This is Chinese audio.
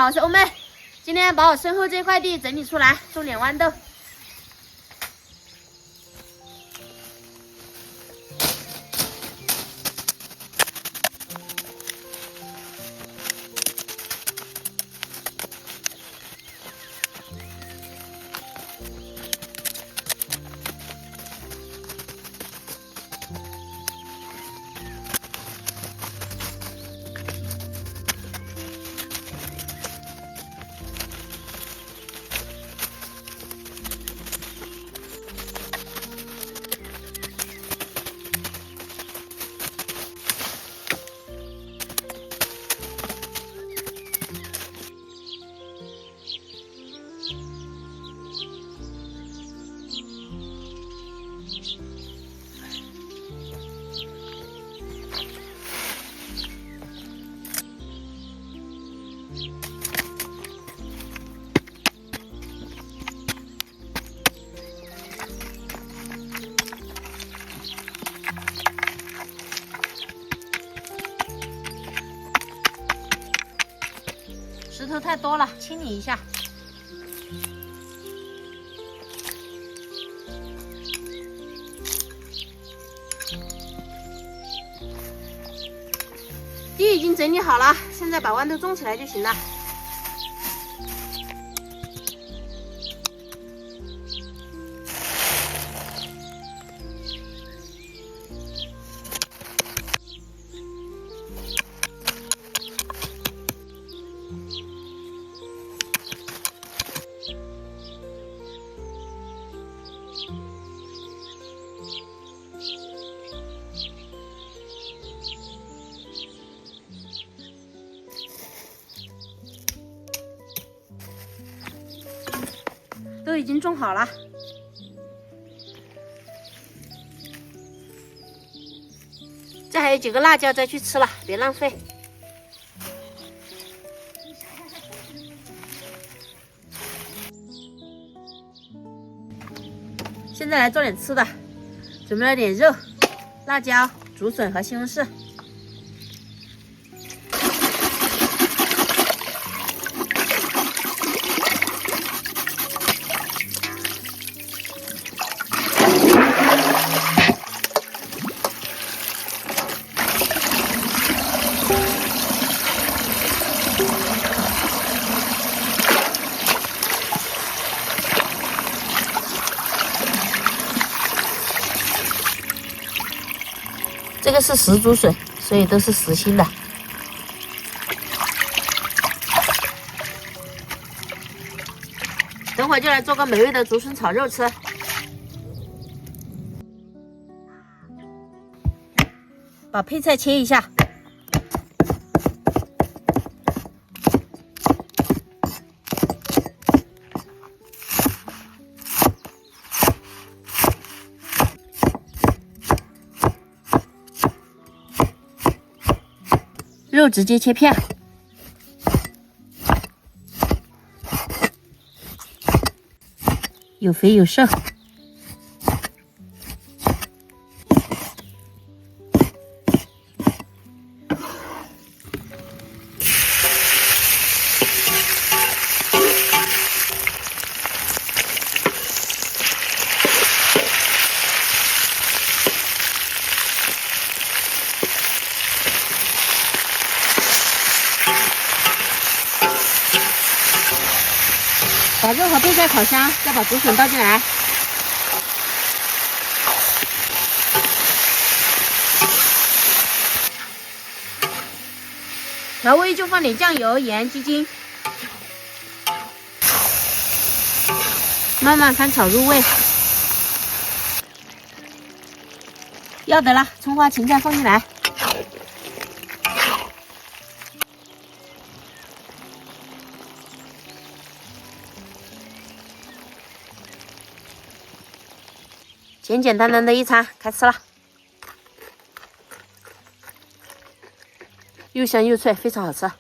我是欧妹，今天把我身后这块地整理出来，种点豌豆。石头太多了，清理一下。地已经整理好了，现在把豌豆种起来就行了。都已经种好了，这还有几个辣椒，再去吃了，别浪费。现在来做点吃的，准备了点肉、辣椒、竹笋和西红柿。这个是石竹笋，所以都是实心的。等会儿就来做个美味的竹笋炒肉吃。把配菜切一下。肉直接切片，有肥有瘦。把肉和配菜烤香，再把竹笋倒进来。调味就放点酱油、盐、鸡精，慢慢翻炒入味。要得了，葱花、芹菜放进来。简简单单的一餐，开吃了，又香又脆，非常好吃。